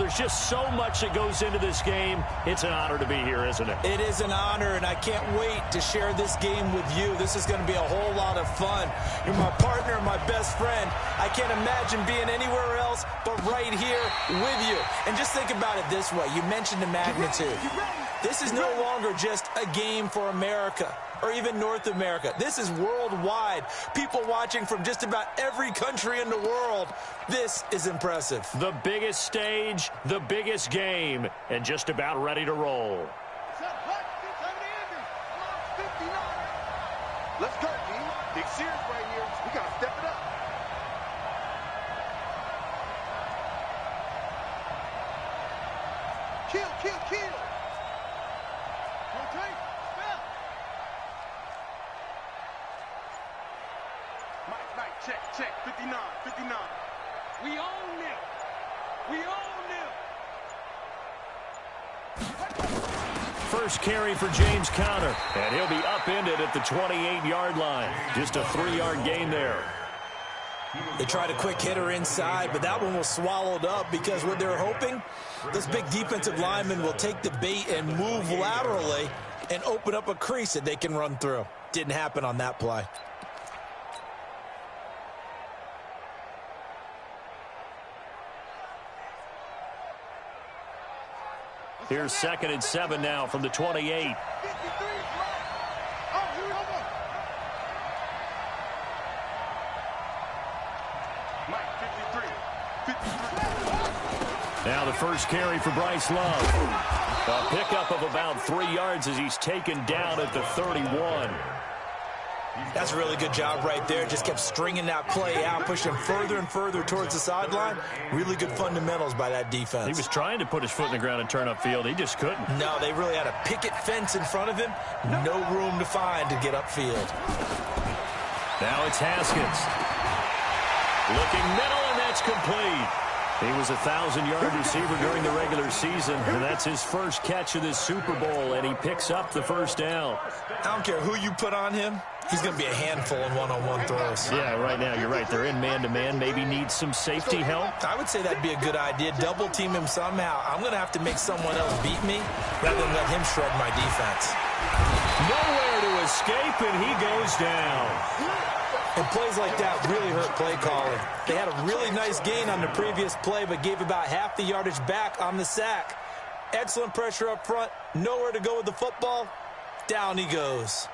there's just so much that goes into this game. It's an honor to be here, isn't it? It is an honor, and I can't wait to share this game with you. This is going to be a whole lot of fun. You're my partner, my best friend. I can't imagine being anywhere else but right here with you. And just think about it this way. You mentioned the magnitude. This is no longer just a game for America or even North America. This is worldwide. People watching from just about every country in the world. This is impressive. The biggest stage, the biggest game, and just about ready to roll. Let's go, team. Big series right here. We got to step it up. Kill, kill, kill. Check, 59, 59. We own them. We own them. First carry for James Conner, and he'll be upended at the 28-yard line. Just a 3-yard gain there. They tried a quick hitter inside, but that one was swallowed up because what they're hoping, this big defensive lineman will take the bait and move laterally and open up a crease that they can run through. Didn't happen on that play. Here's 2nd and 7 now from the 28. Now the first carry for Bryce Love. A pickup of about 3 yards as he's taken down at the 31. That's a really good job right there. Just kept stringing that play out, pushing further and further towards the sideline. Really good fundamentals by that defense. He was trying to put his foot in the ground and turn upfield. He just couldn't. No, they really had a picket fence in front of him. No room to find to get upfield. Now it's Haskins. Looking middle, and that's complete. He was a 1,000-yard receiver during the regular season, and that's his first catch of this Super Bowl, and he picks up the first down. I don't care who you put on him. He's going to be a handful in one-on-one throws. Yeah, right now, you're right. They're in man-to-man. Maybe need some safety help. I would say that'd be a good idea. Double-team him somehow. I'm going to have to make someone else beat me rather than let him shred my defense. Nowhere to escape, and he goes down. And plays like that really hurt play calling. They had a really nice gain on the previous play, but gave about half the yardage back on the sack. Excellent pressure up front. Nowhere to go with the football. Down he goes.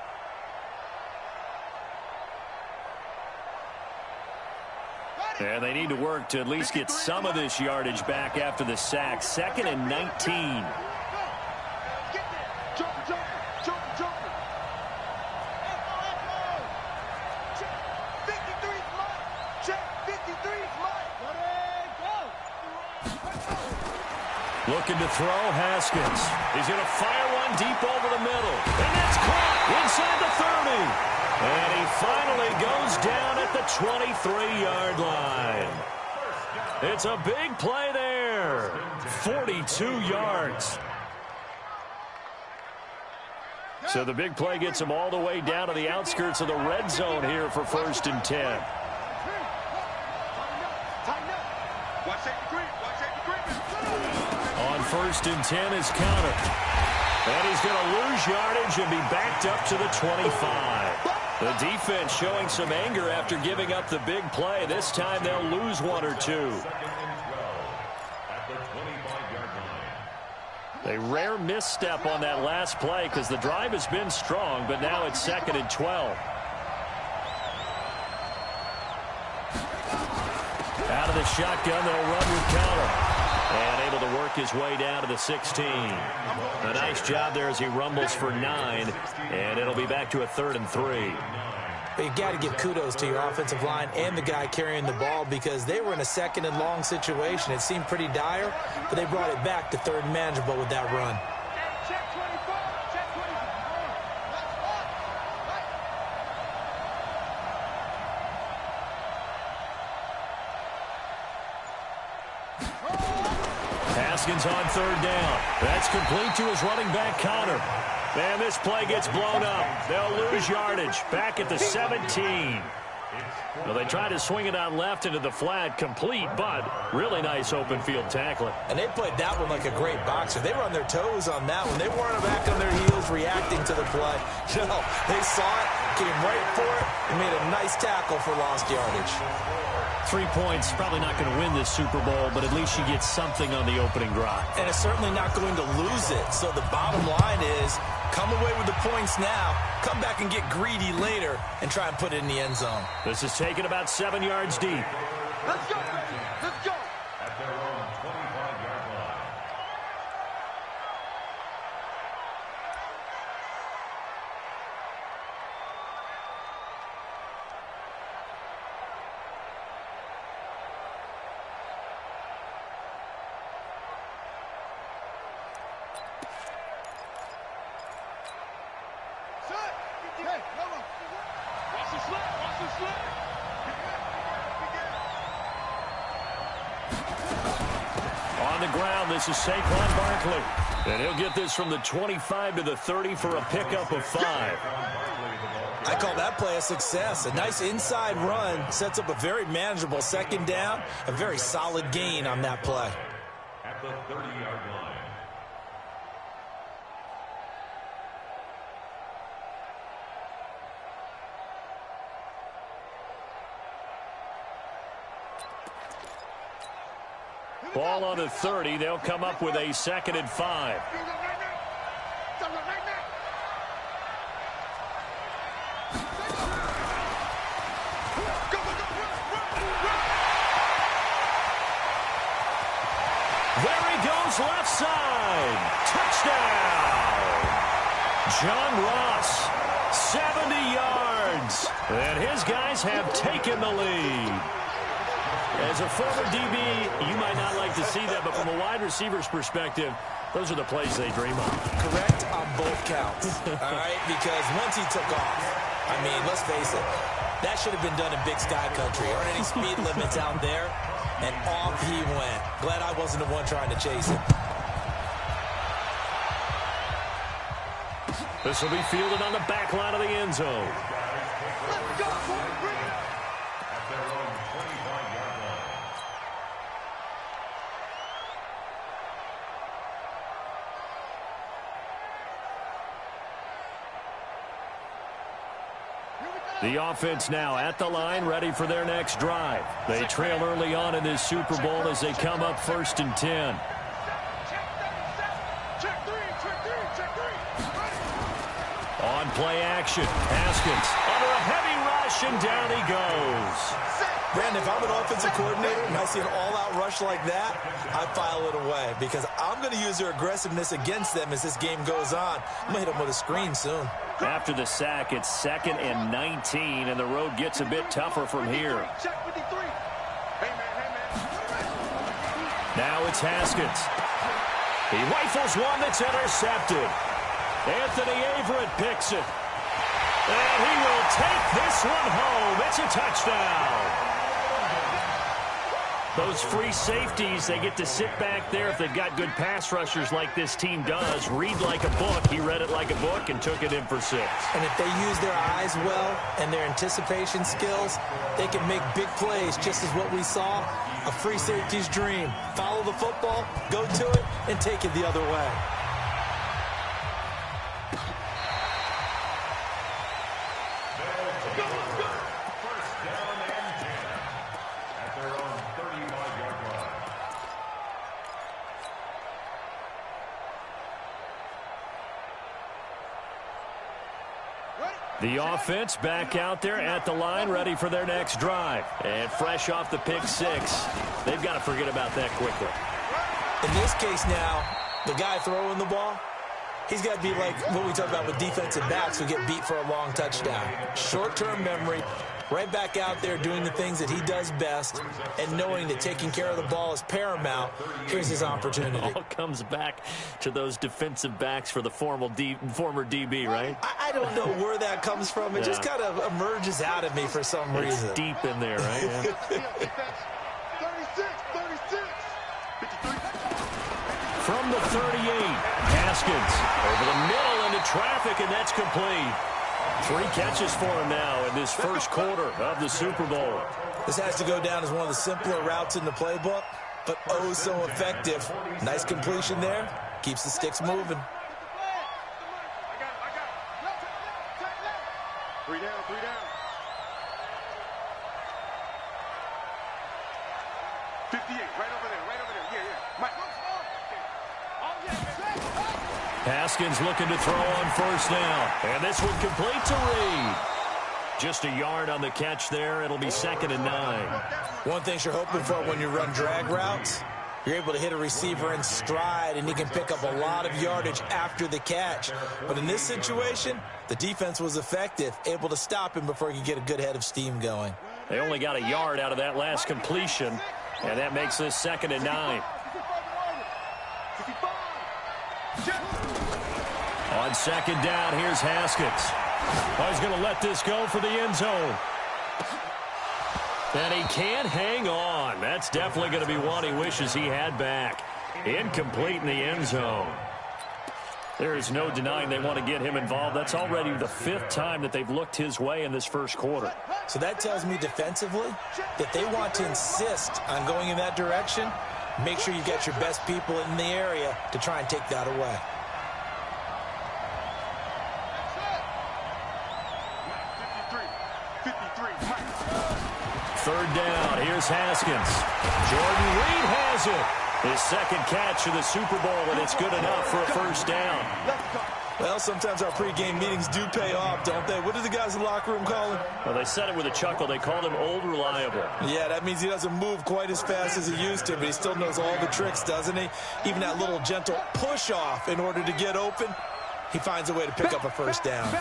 And they need to work to at least get some of this yardage back after the sack. 2nd and 19. Looking to throw, Haskins. He's going to fire one deep over the middle. And that's caught inside the 30. And he finally goes down at the 23-yard line. It's a big play there. 42 yards. So the big play gets him all the way down to the outskirts of the red zone here for 1st and 10. On 1st and 10 is Conner. And he's going to lose yardage and be backed up to the 25. The defense showing some anger after giving up the big play. This time they'll lose 1 or 2. A rare misstep on that last play because the drive has been strong, but now it's 2nd and 12. Out of the shotgun, they'll run with Conner. And able to work his way down to the 16. A nice job there as he rumbles for 9. And it'll be back to a 3rd and 3. But you've got to give kudos to your offensive line and the guy carrying the ball because they were in a 2nd and long situation. It seemed pretty dire, but they brought it back to 3rd and manageable with that run. Haskins on 3rd down. That's complete to his running back, Conner. And this play gets blown up. They'll lose yardage back at the 17. Well, they tried to swing it out left into the flat, complete, but really nice open field tackling. And they played that one like a great boxer. They were on their toes on that one. They weren't back on their heels reacting to the play. No, they saw it, came right for it, and made a nice tackle for lost yardage. 3 points, probably not going to win this Super Bowl, but at least you get something on the opening drive. And it's certainly not going to lose it. So the bottom line is, come away with the points now, come back and get greedy later, and try and put it in the end zone. This is taken about 7 yards deep. Let's go, baby. Let's go. At their own 25-yard line. Set. Hey, come on. Watch the slip. Watch the slip. On the ground, this is Saquon Barkley. And he'll get this from the 25 to the 30 for a pickup of 5. I call that play a success. A nice inside run sets up a very manageable second down, a very solid gain on that play. At the 30-yard line. Ball on the 30. They'll come up with a 2nd and 5. There he goes, left side. Touchdown. John Ross, 70 yards. And his guys have taken the lead. As a former DB, you might not like to see that, but from a wide receiver's perspective, those are the plays they dream of. Correct on both counts, all right? Because once he took off, I mean, let's face it, that should have been done in Big Sky Country. Aren't any speed limits out there? And off he went. Glad I wasn't the one trying to chase him. This will be fielded on the back line of the end zone. Let's go, boy. Bring it. At their own 25-yard line. The offense now at the line, ready for their next drive. They trail early on in this Super Bowl as they come up 1st and 10. Check three. On play action, Haskins under a heavy rush, and down he goes. Brandon, if I'm an offensive coordinator and I see an all-out rush like that, I file it away because I'm going to use their aggressiveness against them as this game goes on. I'm going to hit them with a screen soon. After the sack, it's 2nd and 19, and the road gets a bit tougher from here. Check 53. Hey, man. Now it's Haskins. He rifles one that's intercepted. Anthony Averett picks it. And he will take this one home. It's a touchdown. Those free safeties, they get to sit back there if they've got good pass rushers like this team does. Read like a book. He read it like a book and took it in for 6. And if they use their eyes well and their anticipation skills, they can make big plays, just as what we saw, a free safety's dream. Follow the football, go to it, and take it the other way. First down and 10. At their own 35-yard line. The offense back out there at the line, ready for their next drive. And fresh off the pick 6, they've got to forget about that quickly. In this case now, the guy throwing the ball, he's got to be like what we talk about with defensive backs who get beat for a long touchdown. Short-term memory, right back out there doing the things that he does best, and knowing that taking care of the ball is paramount. Here's his opportunity. All comes back to those defensive backs for the former DB, right? I don't know where that comes from. It just kind of emerges out of me for some reason. It's deep in there, right? Yeah. 36, 53. From the 38, Haskins over the middle into traffic, and that's complete. 3 catches for him now in this first quarter of the Super Bowl. This has to go down as one of the simpler routes in the playbook, but oh so effective. Nice completion there. Keeps the sticks moving. Three down. 58, right over there. Yeah. Mike. Haskins looking to throw on first down. And this one complete to Reed. Just a yard on the catch there. It'll be 2nd and 9. One thing you're hoping for when you run drag routes, you're able to hit a receiver in stride, and he can pick up a lot of yardage after the catch. But in this situation, the defense was effective, able to stop him before he could get a good head of steam going. They only got a yard out of that last completion, and that makes this 2nd and 9. On 2nd down, here's Haskins. Oh, he's going to let this go for the end zone. And he can't hang on. That's definitely going to be one he wishes he had back. Incomplete in the end zone. There is no denying they want to get him involved. That's already the 5th time that they've looked his way in this first quarter. So that tells me defensively that they want to insist on going in that direction. Make sure you get your best people in the area to try and take that away. Third down, here's Haskins. Jordan Reed has it. His 2nd catch of the Super Bowl, and it's good enough for a first down. Well, sometimes our pregame meetings do pay off, don't they? What do the guys in the locker room call him? Well, they said it with a chuckle. They called him Old Reliable. Yeah, that means he doesn't move quite as fast as he used to, but he still knows all the tricks, doesn't he? Even that little gentle push-off in order to get open, he finds a way to pick up a first down.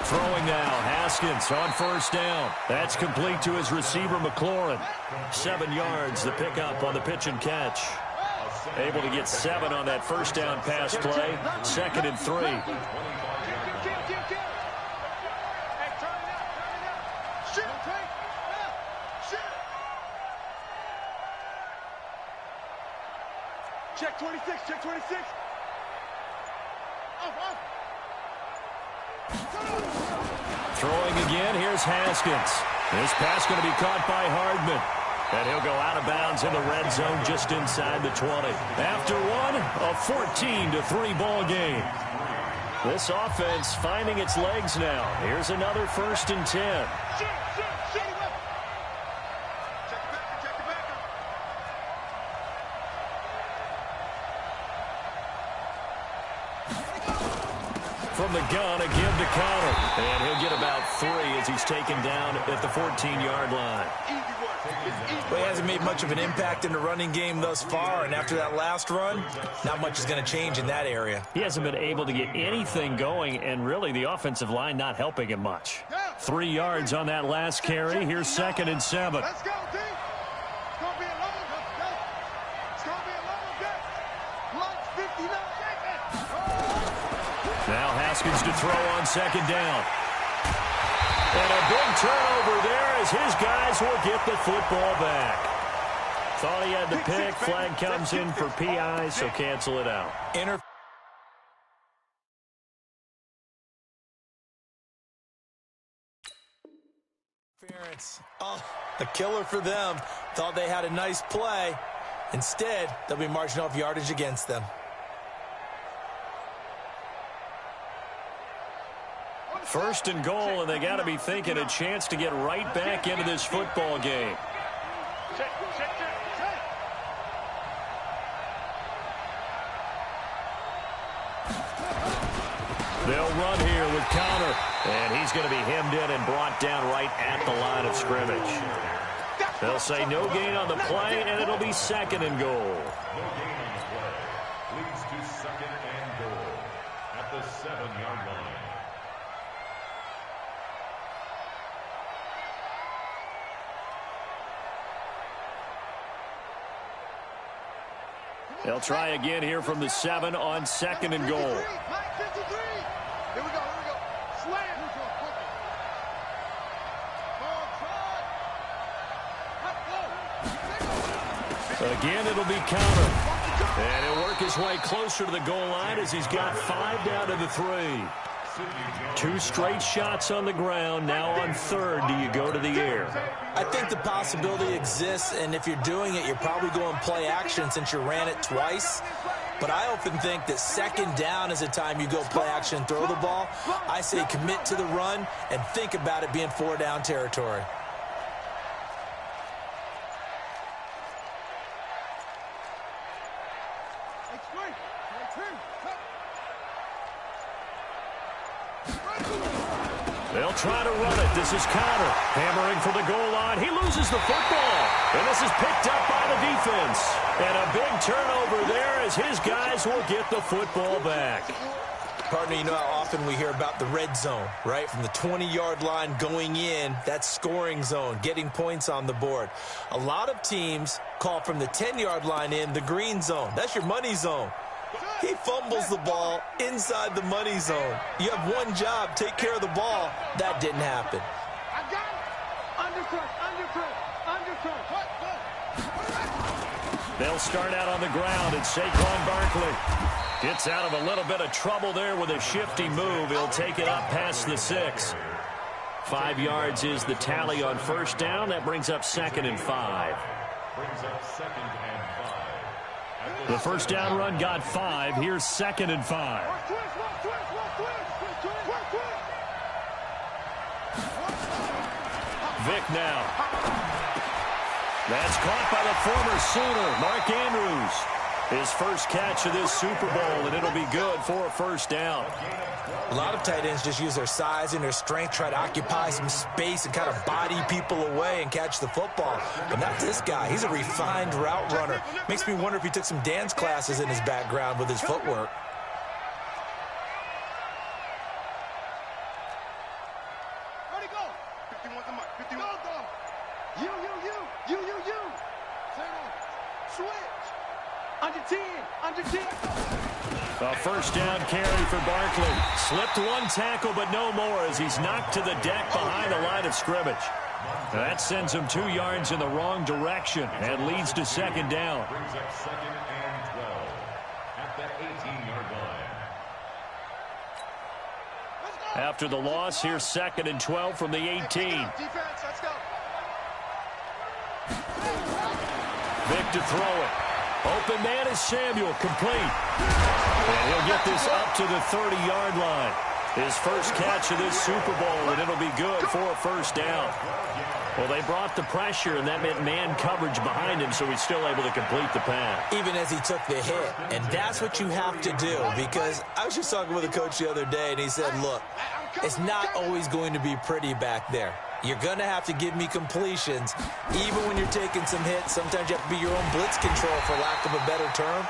Throwing now, Haskins on first down. That's complete to his receiver, McLaurin. 7 yards, the pickup on the pitch and catch. Able to get 7 on that first down pass play. 2nd and 3. Check 26. Off. Throwing again, here's Haskins. This pass going to be caught by Hardman. And he'll go out of bounds in the red zone just inside the 20. After one, a 14-3 ball game. This offense finding its legs now. Here's another 1st and 10. From the gun, a give to Connor. And he'll get about 3 as he's taken down at the 14-yard line. Well, he hasn't made much of an impact in the running game thus far, and after that last run, not much is going to change in that area. He hasn't been able to get anything going, and really the offensive line not helping him much. 3 yards on that last carry. Here's 2nd and 7. Let's go, team. It's going to be a long day. It's going to be a long day. Lunch 59. Now Haskins to throw on 2nd down. And a big turnover there as his guys will get the football back. Thought he had the pick. Flag comes in for PI, so cancel it out. Interference. Oh, a killer for them. Thought they had a nice play. Instead, they'll be marching off yardage against them. First and goal, and they got to be thinking a chance to get right back into this football game. They'll run here with Connor, and he's going to be hemmed in and brought down right at the line of scrimmage. They'll say no gain on the play, and it'll be 2nd and goal. No gain on the play. Leads to 2nd and goal at the 7-yard line. They'll try again here from the 7 on 2nd and goal. Here we go. Slam. Again, it'll be Connor. And he'll work his way closer to the goal line as he's got 5 down to the 3. 2 straight shots on the ground. Now on third, do you go to the air? I think the possibility exists, and if you're doing it, you're probably going play action since you ran it twice. But I often think that second down is the time you go play action and throw the ball. I say commit to the run and think about it being 4-down territory. They'll try to run it. This is Connor hammering for the goal line. He loses the football, and this is picked up by the defense. And a big turnover there as his guys will get the football back. Partner, you know how often we hear about the red zone, right? From the 20-yard line going in, that's scoring zone, getting points on the board. A lot of teams call from the 10-yard line in the green zone. That's your money zone. He fumbles the ball inside the money zone. You have one job, take care of the ball. That didn't happen. I got it. Undercut. They'll start out on the ground, and Saquon Barkley gets out of a little bit of trouble there with a shifty move. He'll take it up past the 6. 5 yards is the tally on first down. That brings up 2nd and 5. The first down run got 5. Here's 2nd and 5. Vick now. That's caught by the former Sooner, Mark Andrews. His first catch of this Super Bowl, and it'll be good for a first down. A lot of tight ends just use their size and their strength, try to occupy some space and kind of body people away and catch the football. But not this guy. He's a refined route runner. Makes me wonder if he took some dance classes in his background with his footwork. Ready, go. 51's the mark. 51. Go. You. Switch. Under 10. A first down carry for Barkley. Slipped one tackle, but no more as he's knocked to the deck behind the line of scrimmage. That sends him 2 yards in the wrong direction and leads to 2nd down. Brings up 2nd and 12 at the 18-yard line. After the loss, here's 2nd and 12 from the 18. Defense, let's go. Vick to throw it. Open man is Samuel, complete. And he'll get this up to the 30-yard line. His first catch of this Super Bowl, and it'll be good for a first down. Well, they brought the pressure, and that meant man coverage behind him, so he's still able to complete the pass. Even as he took the hit. And that's what you have to do, because I was just talking with a coach the other day, and he said, look, it's not always going to be pretty back there. You're going to have to give me completions. Even when you're taking some hits, sometimes you have to be your own blitz control, for lack of a better term.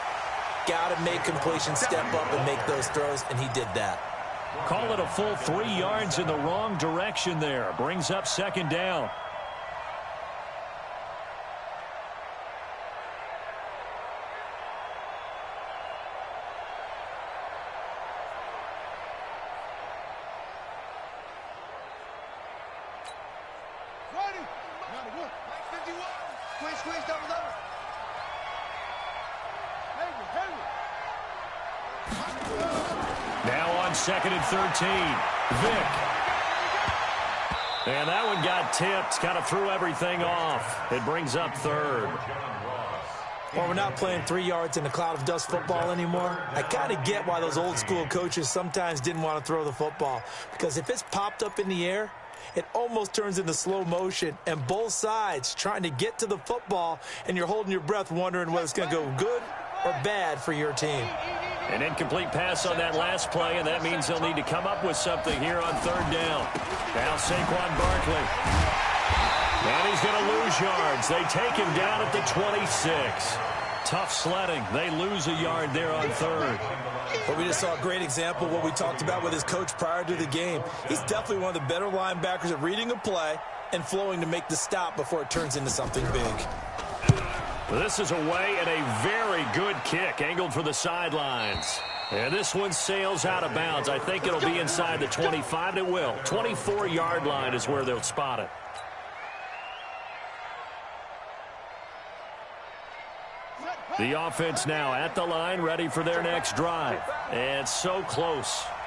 Got to make completions, step up and make those throws, and he did that. Call it a full 3 yards in the wrong direction there. Brings up 2nd down. Squeeze, double. Now on 2nd and 13. Vick. And that one got tipped. Kind of threw everything off. It brings up 3rd. Well, we're not playing 3 yards in a cloud of dust football anymore. I kind of get why those old school coaches sometimes didn't want to throw the football. Because if it's popped up in the air, it almost turns into slow motion, and both sides trying to get to the football, and you're holding your breath wondering whether it's going to go good or bad for your team. An incomplete pass on that last play, and that means they'll need to come up with something here on 3rd down. Now Saquon Barkley. And he's going to lose yards. They take him down at the 26. Tough sledding. They lose a yard there on 3rd. But we just saw a great example of what we talked about with his coach prior to the game. He's definitely one of the better linebackers at reading a play and flowing to make the stop before it turns into something big. This is away and a very good kick angled for the sidelines. And this one sails out of bounds. I think it'll be inside the 25. It will. 24-yard line is where they'll spot it. The offense now at the line, ready for their next drive. And so close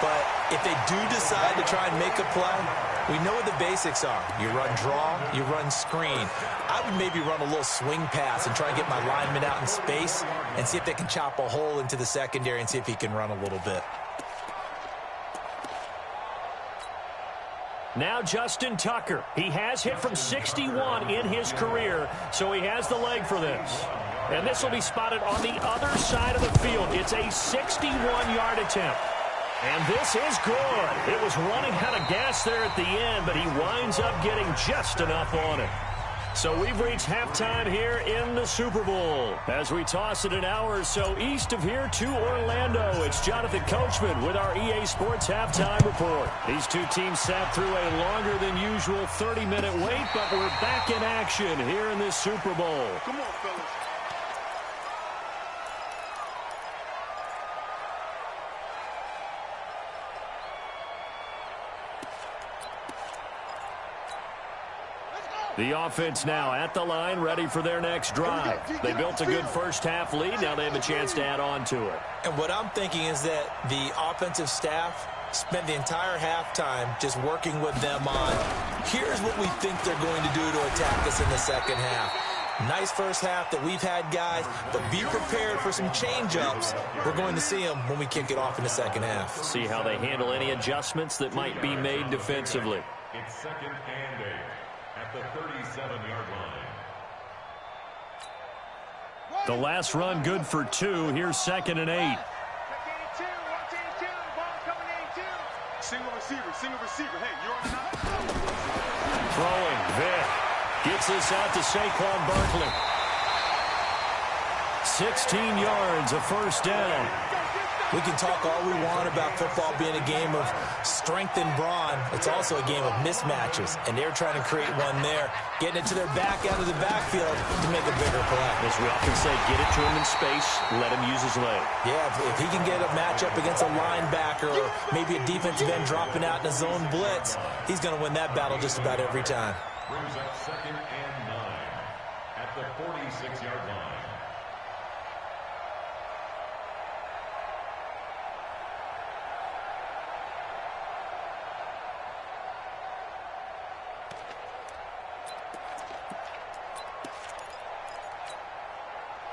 But if they do decide to try and make a play, we know what the basics are. You run draw, you run screen. I would maybe run a little swing pass and try and get my lineman out in space and see if they can chop a hole into the secondary and see if he can run a little bit. Now Justin Tucker. He has hit from 61 in his career, so he has the leg for this. And this will be spotted on the other side of the field. It's a 61-yard attempt. And this is good. It was running out of gas there at the end, but he winds up getting just enough on it. So we've reached halftime here in the Super Bowl. As we toss it an hour or so east of here to Orlando, it's Jonathan Coachman with our EA Sports Halftime Report. These two teams sat through a longer than usual 30-minute wait, but we're back in action here in this Super Bowl. Come on, fellas. The offense now at the line, ready for their next drive. They built a good first-half lead. Now they have a chance to add on to it. And what I'm thinking is that the offensive staff spent the entire halftime just working with them on, here's what we think they're going to do to attack us in the second half. Nice first half that we've had, guys, but be prepared for some change-ups. We're going to see them when we kick it off in the second half. See how they handle any adjustments that might be made defensively. It's 2nd and 8 at the 37-yard line. The last run good for 2. Here's 2nd and 8. Single receiver. Hey, you're on the line. Throwing, Vic. Gets this out to Saquon Barkley. 16 yards, a first down. We can talk all we want about football being a game of strength and brawn. It's also a game of mismatches, and they're trying to create one there, getting it to their back out of the backfield to make a bigger play. As we often say, get it to him in space, let him use his leg. Yeah, if he can get a matchup against a linebacker or maybe a defensive end dropping out in a zone blitz, he's going to win that battle just about every time. Brings up 2nd and 9 at the 46-yard line.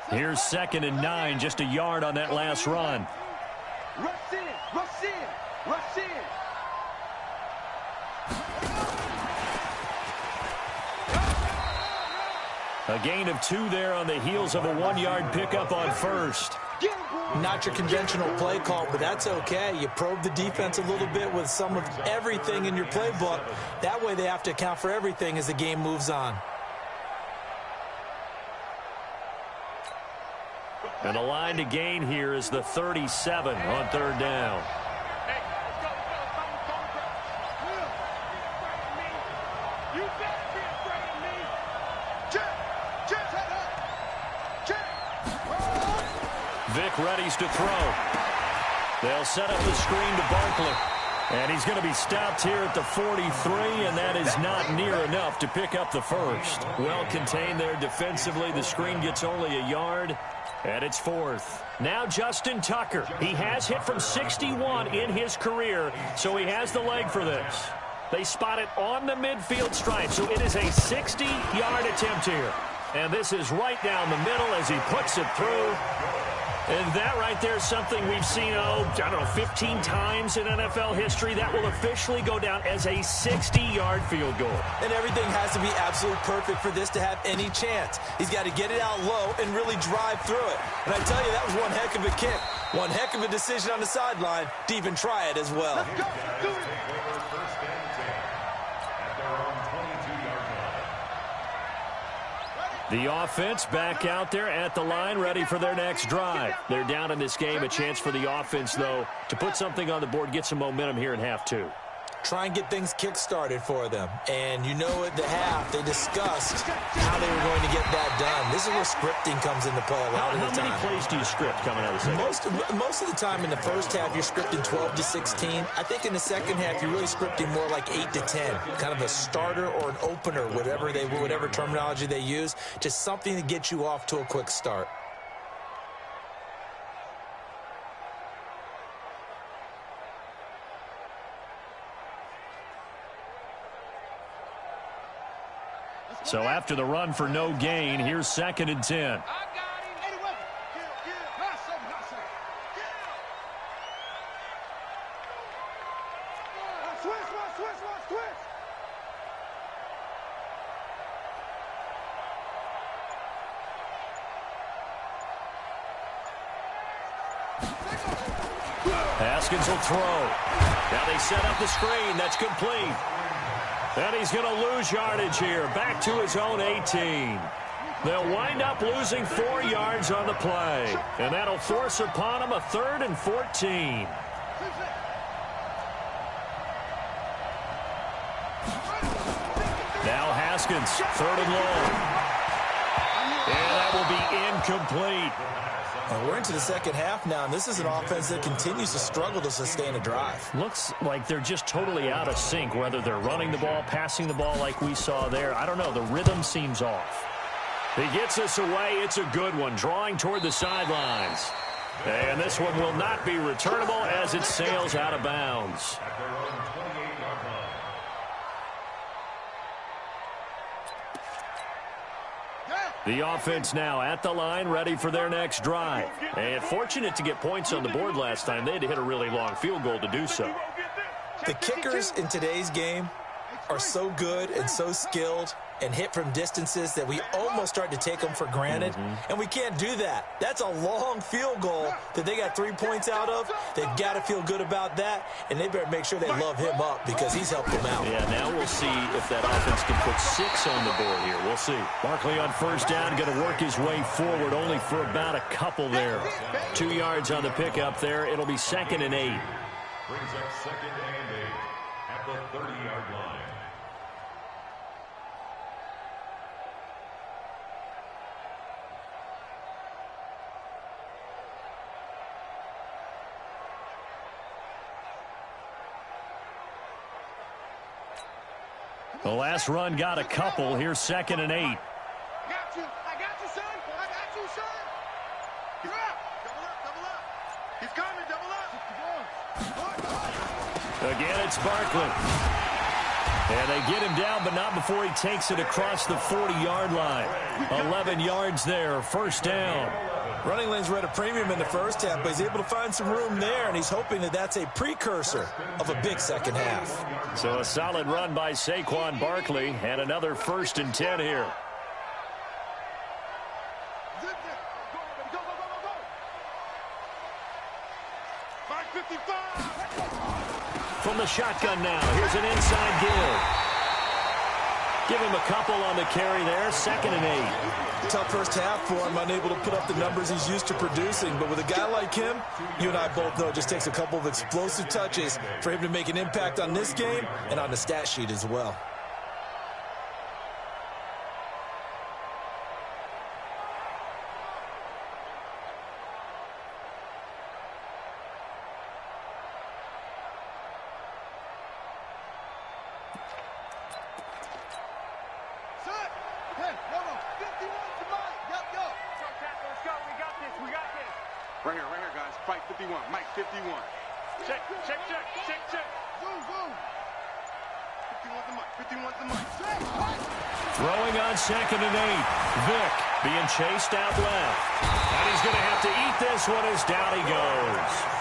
Here's 2nd and 9, just a yard on that last run. Rush in. A gain of 2 there on the heels of a 1-yard pickup on first. Not your conventional play call, but that's okay. You probe the defense a little bit with some of everything in your playbook. That way they have to account for everything as the game moves on. And the line to gain here is the 37 on 3rd down. Vic readies to throw. They'll set up the screen to Barkley. And he's going to be stopped here at the 43, and that is not near enough to pick up the first. Well contained there defensively. The screen gets only a yard, and it's 4th. Now Justin Tucker. He has hit from 61 in his career, so he has the leg for this. They spot it on the midfield stripe, so it is a 60-yard attempt here. And this is right down the middle as he puts it through. And that right there is something we've seen, I don't know, 15 times in NFL history. That will officially go down as a 60-yard field goal. And everything has to be absolutely perfect for this to have any chance. He's got to get it out low and really drive through it. And I tell you, that was one heck of a kick. One heck of a decision on the sideline to even try it as well. Let's go. Do it. First and 10 at their own 22-yard line. The offense back out there at the line, ready for their next drive. They're down in this game. A chance for the offense, though, to put something on the board, get some momentum here in half 2. Try and get things kick-started for them. And you know at the half, they discussed how they were going to get that done. This is where scripting comes into play a lot of the time. How many plays do you script coming out of the second? Most of the time in the first half, you're scripting 12 to 16. I think in the second half, you're really scripting more like 8 to 10. Kind of a starter or an opener, whatever terminology they use. Just something to get you off to a quick start. So after the run for no gain, here's 2nd and 10. Haskins will throw. Now they set up the screen. That's complete. And he's going to lose yardage here. Back to his own 18. They'll wind up losing 4 yards on the play. And that'll force upon him a 3rd and 14. Now Haskins, 3rd and long. And that will be incomplete. We're into the second half now, and this is an offense that continues to struggle to sustain a drive. Looks like they're just totally out of sync, whether they're running the ball, passing the ball like we saw there. I don't know. The rhythm seems off. He gets us away. It's a good one, drawing toward the sidelines. And this one will not be returnable as it sails out of bounds. The offense now at the line, ready for their next drive. And fortunate to get points on the board last time. They had to hit a really long field goal to do so. The kickers in today's game are so good and so skilled and hit from distances that we almost start to take them for granted. And we can't do that. That's a long field goal that they got 3 points out of. They've got to feel good about that, and they better make sure they love him up because he's helped them out. Yeah, now we'll see if that offense can put 6 on the board here. We'll see. Barkley on 1st down, going to work his way forward only for about a couple there. 2 yards on the pickup there. It'll be 2nd and 8. Brings up 2nd and 8 at the 30-yard line. The last run got a couple. Here's 2nd and 8. I got you, son. I got you, son. He's up. Double up. He's coming, double up. Again, it's Barkley. And they get him down, but not before he takes it across the 40-yard line. 11 yards there, 1st down. Running lanes were at a premium in the first half, but he's able to find some room there, and he's hoping that that's a precursor of a big second half. So a solid run by Saquon Barkley, and another 1st and 10 here. Go. 5:55. From the shotgun now, here's an inside give. Give him a couple on the carry there, 2nd and 8. Tough first half for him, unable to put up the numbers he's used to producing. But with a guy like him, you and I both know it just takes a couple of explosive touches for him to make an impact on this game and on the stat sheet as well. Right here, guys. Fight 51. Mike, 51. Check. Zoom. 51's the mic. 51's the mic. Throwing on 2nd and 8. Vick being chased out left. And he's going to have to eat this one as down he goes.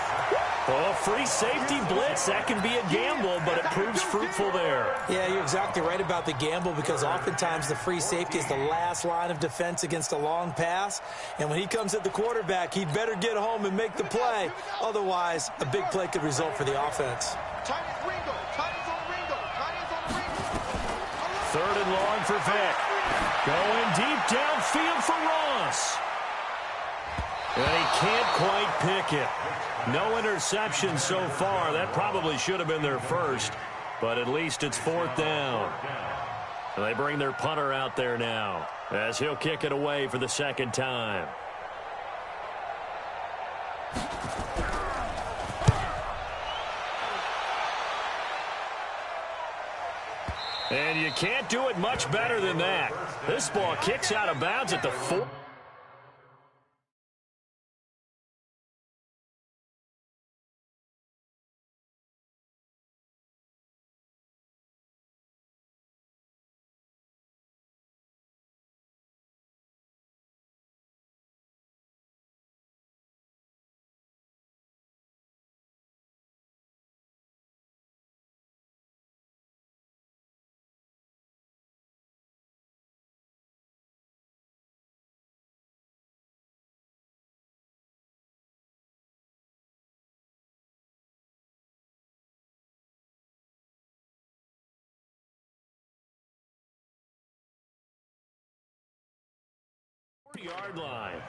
Oh, free safety blitz. That can be a gamble, but it proves fruitful there. Yeah, you're exactly right about the gamble because oftentimes the free safety is the last line of defense against a long pass. And when he comes at the quarterback, he'd better get home and make the play. Otherwise, a big play could result for the offense. Titans on Ringo. 3rd and long for Vick. Going deep downfield for Ross. And he can't quite pick it. No interception so far. That probably should have been their first, but at least it's 4th down. And they bring their punter out there now as he'll kick it away for the 2nd time. And you can't do it much better than that. This ball kicks out of bounds at the 4. Yard line.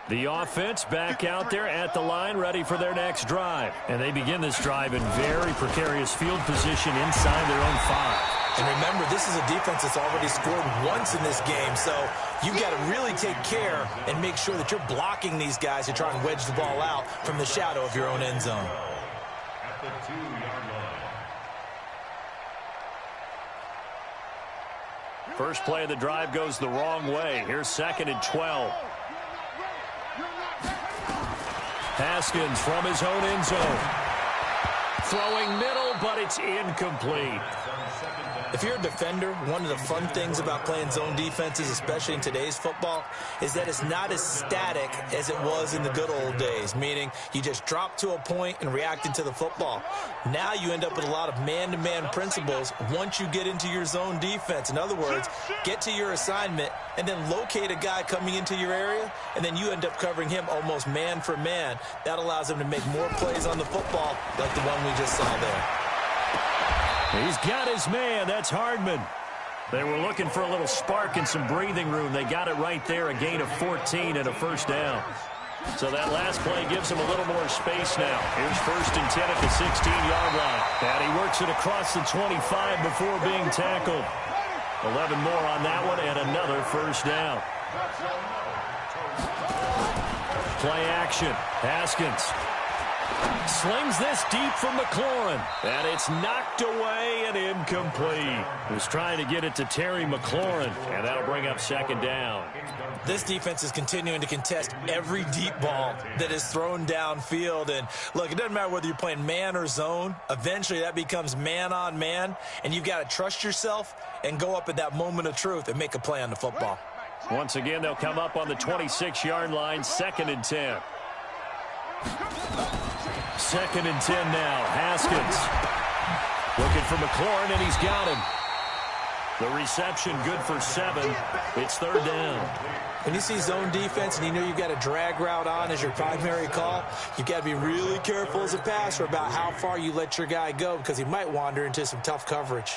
The offense back out there at the line, ready for their next drive. And they begin this drive in very precarious field position inside their own 5. And remember, this is a defense that's already scored once in this game, so you've got to really take care and make sure that you're blocking these guys to try and wedge the ball out from the shadow of your own end zone. At the 2-yard line. First play of the drive goes the wrong way. Here's 2nd and 12. Haskins from his own end zone. Throwing middle, but it's incomplete. If you're a defender, one of the fun things about playing zone defenses, especially in today's football, is that it's not as static as it was in the good old days, meaning you just drop to a point and reacted to the football. Now you end up with a lot of man-to-man principles once you get into your zone defense. In other words, get to your assignment and then locate a guy coming into your area, and then you end up covering him almost man for man. That allows him to make more plays on the football like the one we just saw there. He's got his man. That's Hardman. They were looking for a little spark and some breathing room. They got it right there, a gain of 14 and a first down. So that last play gives him a little more space now. Here's 1st and 10 at the 16-yard line. And he works it across the 25 before being tackled. 11 more on that one and another first down. Play action. Haskins slings this deep from McLaurin, and it's knocked away and incomplete. Was trying to get it to Terry McLaurin, and that'll bring up 2nd down. This defense is continuing to contest every deep ball that is thrown downfield. And look, it doesn't matter whether you're playing man or zone. Eventually that becomes man on man, and you've got to trust yourself and go up at that moment of truth and make a play on the football. Once again, they'll come up on the 26-yard line, 2nd and 10. 2nd and 10 now. Haskins looking for McLaurin, and he's got him. The reception good for 7. It's 3rd down. When you see zone defense and you know you've got a drag route on as your primary call, you've got to be really careful as a passer about how far you let your guy go because he might wander into some tough coverage.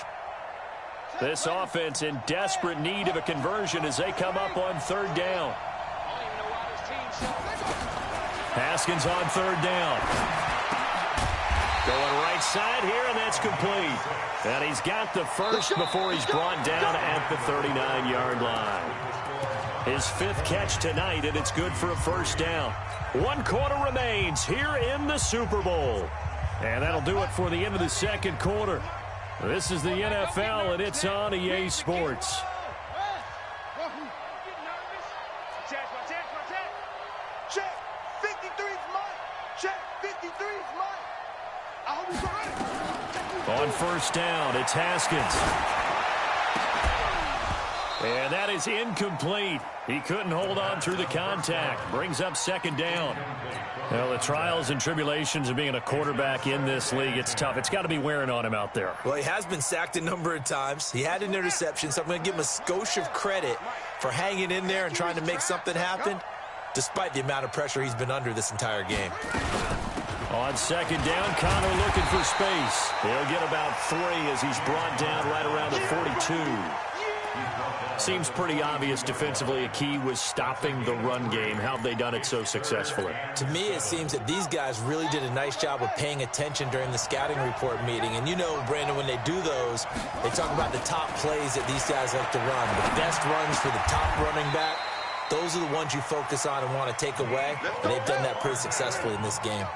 This offense in desperate need of a conversion as they come up on 3rd down. Haskins on 3rd down. Going right side here, and that's complete. And he's got the first before he's brought down at the 39-yard line. His 5th catch tonight, and it's good for a first down. 1 quarter remains here in the Super Bowl. And that'll do it for the end of the 2nd quarter. This is the NFL, and it's on EA Sports. Check. 53's mine. Check. 53's mine. I hope he's ready. On 1st down, it's Haskins. And that is incomplete. He couldn't hold on through the contact. Brings up 2nd down. Well, the trials and tribulations of being a quarterback in this league, it's tough. It's got to be wearing on him out there. Well, he has been sacked a number of times. He had an interception, so I'm going to give him a skosh of credit for hanging in there and trying to make something happen, despite the amount of pressure he's been under this entire game. On 2nd down, Connor looking for space. He'll get about 3 as he's brought down right around the 42. Seems pretty obvious defensively a key was stopping the run game. How have they done it so successfully? To me, it seems that these guys really did a nice job of paying attention during the scouting report meeting. And you know, Brandon, when they do those, they talk about the top plays that these guys like to run. The best runs for the top running back, those are the ones you focus on and want to take away. And they've done that pretty successfully in this game.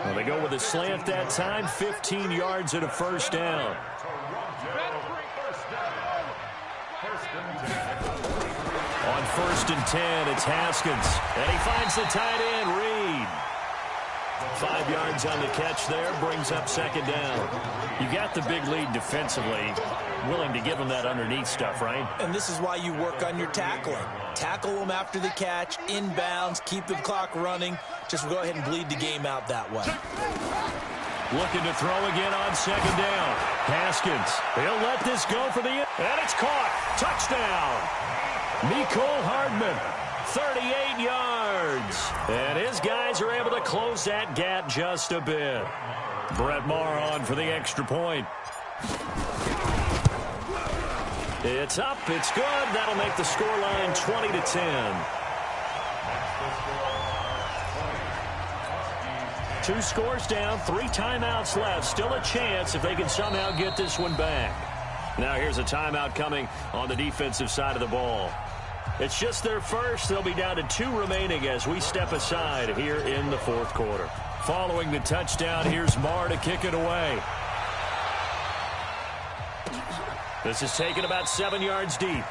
Well, they go with a slant that time, 15 yards and a first down. On 1st and 10, it's Haskins. And he finds the tight end, Reed. 5 yards on the catch there. Brings up second down. You got the big lead defensively. Willing to give them that underneath stuff, right? And this is why you work on your tackling. Tackle them after the catch, inbounds, keep the clock running. Just go ahead and bleed the game out that way. Looking to throw again on second down. Haskins, he'll let this go for the... And it's caught. Touchdown. Mecole Hardman, 38 yards. And his guys are able to close that gap just a bit. Brett Maher on for the extra point. It's up. It's good. That'll make the scoreline 20-10. 2 scores down, 3 timeouts left. Still a chance if they can somehow get this one back. Now here's a timeout coming on the defensive side of the ball. It's just their first. They'll be down to 2 remaining as we step aside here in the 4th quarter. Following the touchdown, here's Maher to kick it away. This is taken about 7 yards deep.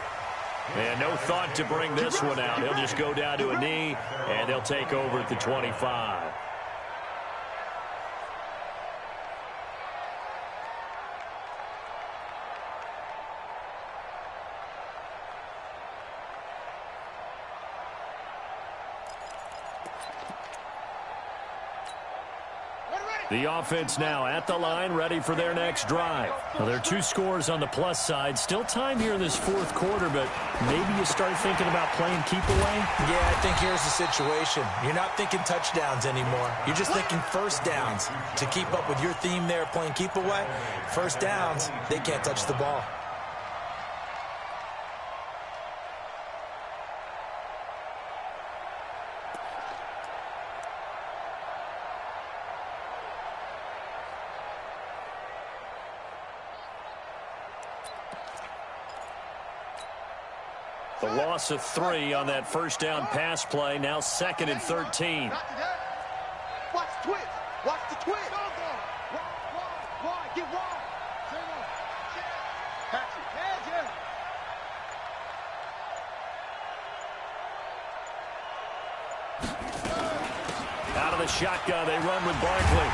And no thought to bring this one out. He'll just go down to a knee, and they'll take over at the 25. The offense now at the line, ready for their next drive. Well, there are 2 scores on the plus side. Still time here in this 4th quarter, but maybe you start thinking about playing keep away? Yeah, I think here's the situation. You're not thinking touchdowns anymore. You're just thinking first downs. To keep up with your theme there, playing keep away, first downs, they can't touch the ball. The loss of 3 on that first down pass play. Now 2nd and 13. Watch the twist. Watch the twist. Wide. Get wide. Pass it. Out of the shotgun, they run with Barkley.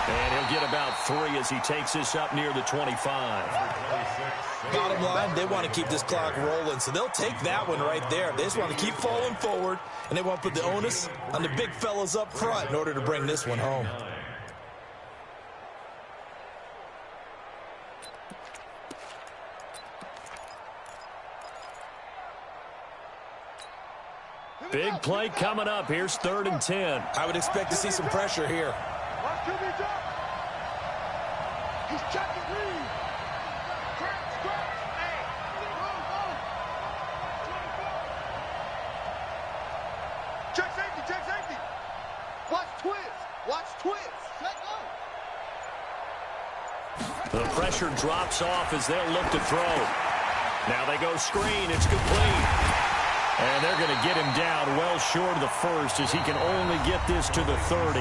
And he'll get about 3 as he takes this up near the 25. Bottom line, they want to keep this clock rolling, so they'll take that one right there. They just want to keep falling forward, and they want to put the onus on the big fellas up front in order to bring this one home. Big play coming up. Here's 3rd and 10. I would expect to see some pressure here. He's checking lead. Check safety. Watch twist. The pressure drops off as they'll look to throw. Now they go screen. It's complete. And they're going to get him down well short of the first as he can only get this to the 30.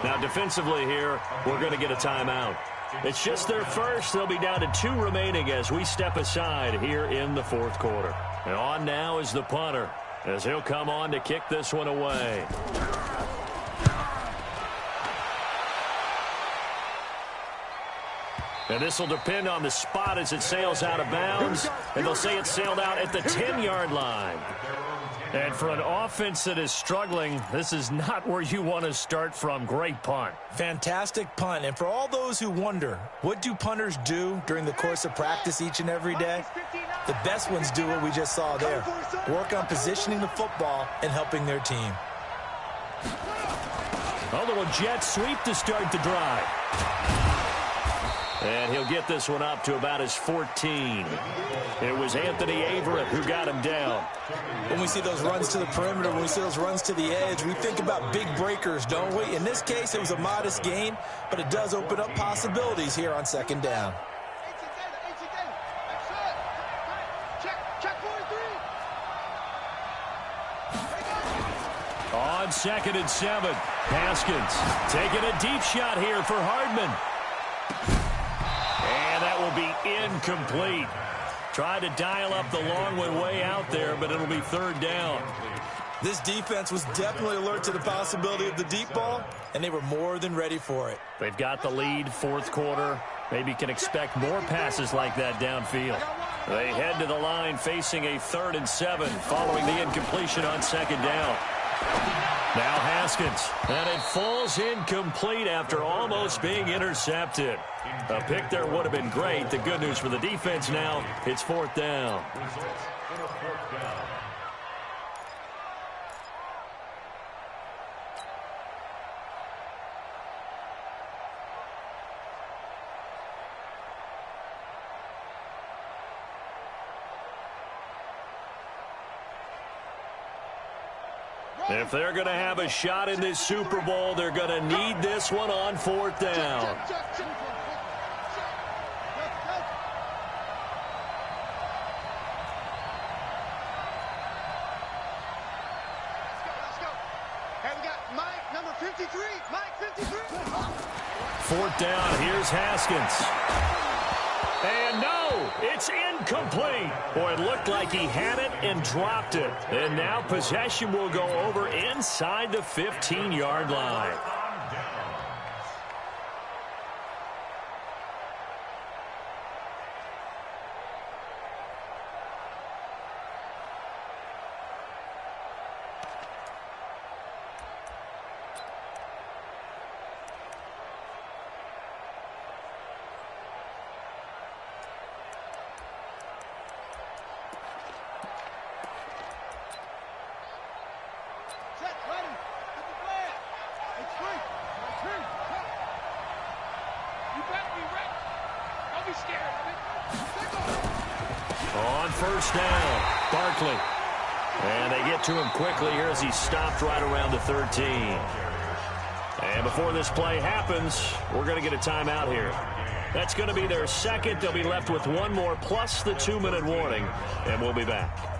Now defensively here, we're going to get a timeout. It's just their first. They'll be down to 2 remaining as we step aside here in the 4th quarter. And on now is the punter as he'll come on to kick this one away. And this will depend on the spot as it sails out of bounds. And they'll say it sailed out at the 10-yard line. And for an offense that is struggling, this is not where you want to start from. Great punt. Fantastic punt. And for all those who wonder, what do punters do during the course of practice each and every day? The best ones do what we just saw there. Work on positioning the football and helping their team. A little jet sweep to start the drive. And he'll get this one up to about his 14. It was Anthony Averett who got him down. When we see those runs to the perimeter, when we see those runs to the edge, we think about big breakers, don't we? In this case, it was a modest gain, but it does open up possibilities here on 2nd down. On 2nd and 7, Haskins taking a deep shot here for Hardman. And that will be incomplete. Tried to dial up the long one way out there, but it'll be 3rd down. This defense was definitely alert to the possibility of the deep ball, and they were more than ready for it. They've got the lead, fourth quarter. Maybe can expect more passes like that downfield. They head to the line facing a 3rd and 7 following the incompletion on 2nd down. Now Haskins, and it falls incomplete after almost being intercepted. A pick there would have been great. The good news for the defense now, it's 4th down. Results in a 4th down. If they're going to have a shot in this Super Bowl, they're going to need this one on 4th down. Number 53, Mike 53. 4th down, here's Haskins. And no, it's incomplete. Boy, it looked like he had it and dropped it. And now possession will go over inside the 15-yard line. On 1st down, Barkley. And they get to him quickly here as he stopped right around the 13. And before this play happens, we're going to get a timeout here. That's going to be their second. They'll be left with one more plus the 2-minute warning, and we'll be back.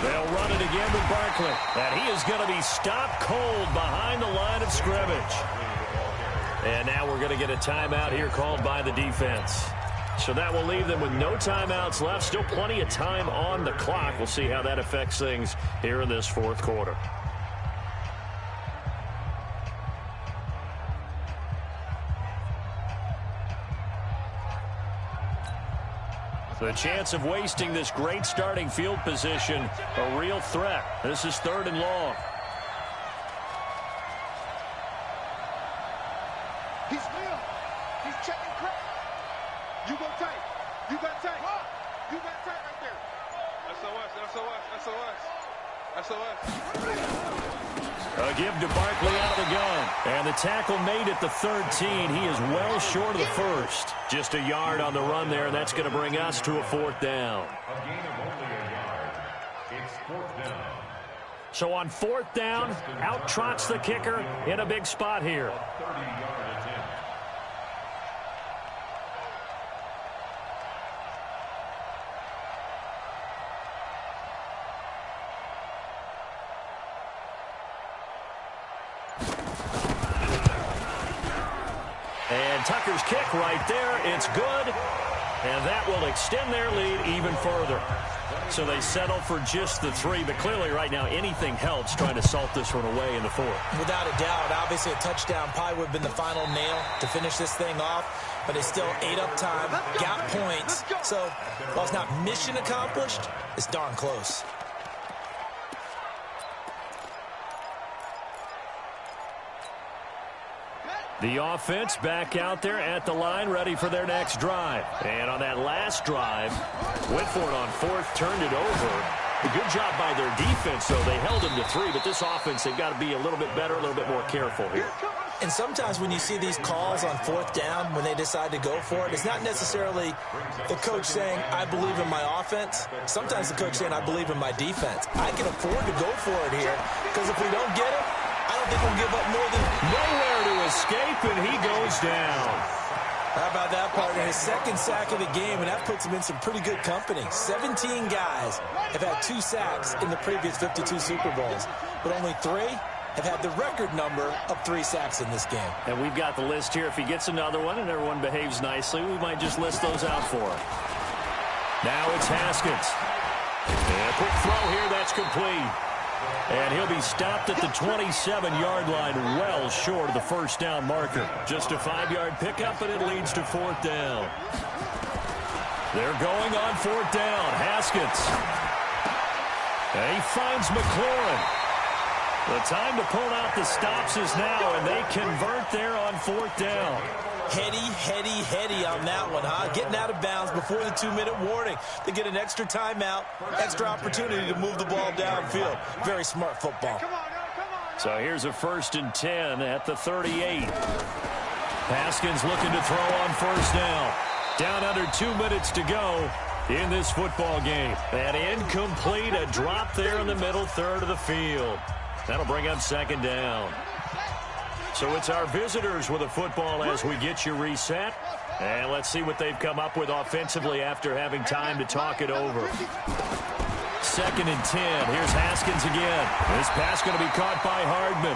They'll run it again with Barkley. And he is going to be stopped cold behind the line of scrimmage. And now we're going to get a timeout here called by the defense. So that will leave them with no timeouts left. Still plenty of time on the clock. We'll see how that affects things here in this 4th quarter. The chance of wasting this great starting field position, a real threat. This is 3rd and long. He's still. He's checking crap. You go tight. You got tight. You got tight right there. SOS. A give to Barkley out of the gun. And the tackle made at the 13. He is well short of the first. Just a yard on the run there, and that's going to bring us to a 4th down. A gain of only a yard. It's 4th down. So on 4th down, out trots the kicker in a big spot here. 30-yard attempt. And Tucker's kick right there. It's good. And that will extend their lead even further. So they settle for just the 3. But clearly right now anything helps trying to salt this one away in the 4th. Without a doubt, obviously a touchdown probably would have been the final nail to finish this thing off. But they still ate up time, got points. So while it's not mission accomplished, it's darn close. The offense back out there at the line, ready for their next drive. And on that last drive, Whitford on 4th turned it over. A good job by their defense, though. They held them to 3, but this offense, they've got to be a little bit better, a little bit more careful here. Here comes And sometimes when you see these calls on fourth down, when they decide to go for it, it's not necessarily the coach saying, I believe in my offense. Sometimes the coach saying, I believe in my defense. I can afford to go for it here because if we don't get it, I don't think we'll give up more than... Nowhere to escape, and he goes down. How about that, partner? His second sack of the game, and that puts him in some pretty good company. 17 guys have had 2 sacks in the previous 52 Super Bowls, but only 3 have had the record number of 3 sacks in this game. And we've got the list here. If he gets another one and everyone behaves nicely, we might just list those out for him. Now it's Haskins. And a quick throw here, that's complete. And he'll be stopped at the 27-yard line, well short of the first down marker. Just a 5-yard pickup, and it leads to fourth down. They're going on fourth down. Haskins. And he finds McLaurin. The time to pull out the stops is now, and they convert there on fourth down. Heady on that one, huh? Getting out of bounds before the 2-minute warning. They get an extra timeout, extra opportunity to move the ball downfield. Very smart football. So here's a 1st and 10 at the 38. Haskins looking to throw on first down. Down under 2 minutes to go in this football game. And incomplete, a drop there in the middle third of the field. That'll bring up second down. So it's our visitors with a football as we get you reset. And let's see what they've come up with offensively after having time to talk it over. 2nd and 10. Here's Haskins again. This pass going to be caught by Hardman.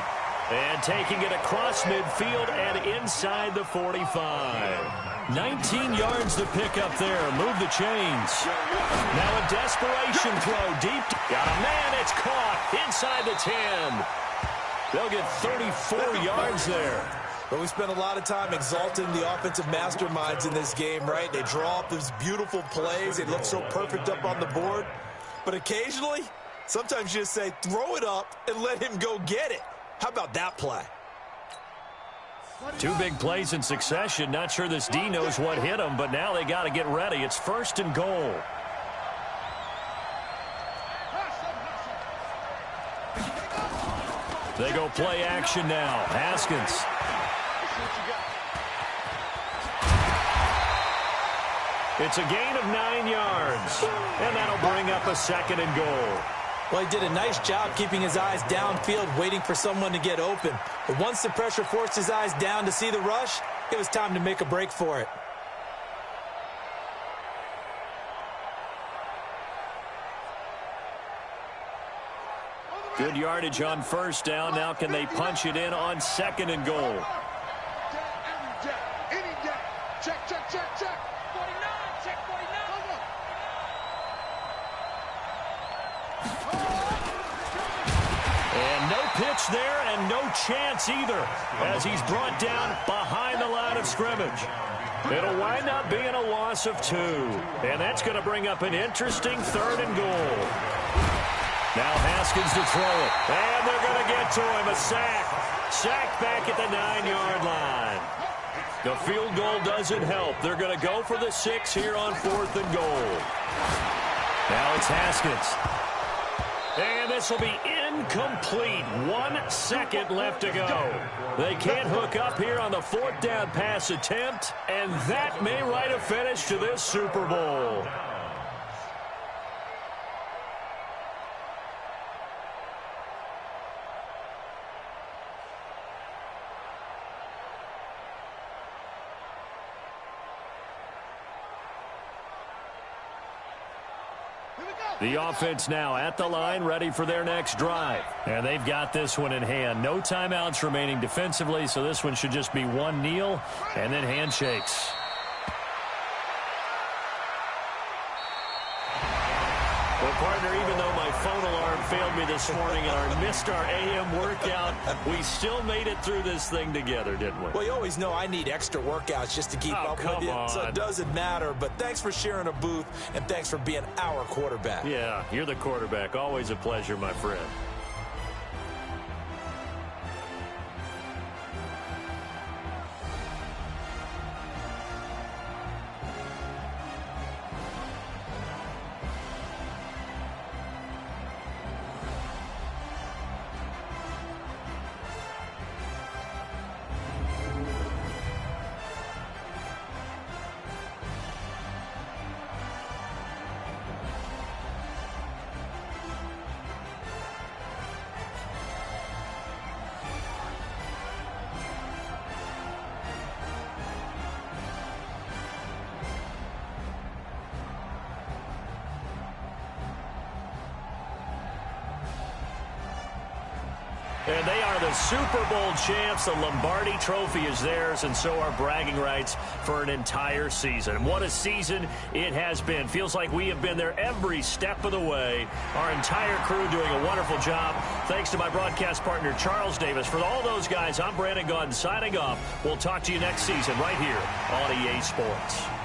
And taking it across midfield and inside the 45. 19 yards to pick up there. Move the chains. Now a desperation throw deep. Got a man. It's caught inside the 10. They'll get 34 yards there. But we spent a lot of time exalting the offensive masterminds in this game, right? They draw up these beautiful plays. They look so perfect up on the board. But occasionally, sometimes you just say, throw it up and let him go get it. How about that play? 2 big plays in succession. Not sure this D knows what hit him, but now they got to get ready. It's 1st and goal. They go play action now. Haskins. It's a gain of 9 yards. And that'll bring up a 2nd and goal. Well, he did a nice job keeping his eyes downfield, waiting for someone to get open. But once the pressure forced his eyes down to see the rush, it was time to make a break for it. Good yardage on first down. Now can they punch it in on 2nd and goal? Check. 49, check 49. And no pitch there and no chance either as he's brought down behind the line of scrimmage. It'll wind up being a loss of 2. And that's going to bring up an interesting 3rd and goal. Now Haskins to throw it. And they're going to get to him. A sack. Sack back at the 9-yard line. The field goal doesn't help. They're going to go for the 6 here on 4th and goal. Now it's Haskins. And this will be incomplete. 1 second left to go. They can't hook up here on the 4th down pass attempt. And that may write a finish to this Super Bowl. The offense now at the line, ready for their next drive. And they've got this one in hand. No timeouts remaining defensively, so this one should just be one kneel and then handshakes. Well, partner, even though my phone alarm failed me this morning and missed our AM workout, we still made it through this thing together, didn't we? Well, you always know I need extra workouts just to keep up with you, so it doesn't matter. But thanks for sharing a booth, and thanks for being our quarterback. Yeah, you're the quarterback. Always a pleasure, my friend. And they are the Super Bowl champs. The Lombardi Trophy is theirs, and so are bragging rights for an entire season. What a season it has been. Feels like we have been there every step of the way. Our entire crew doing a wonderful job. Thanks to my broadcast partner, Charles Davis. For all those guys, I'm Brandon Gaudin signing off. We'll talk to you next season right here on EA Sports.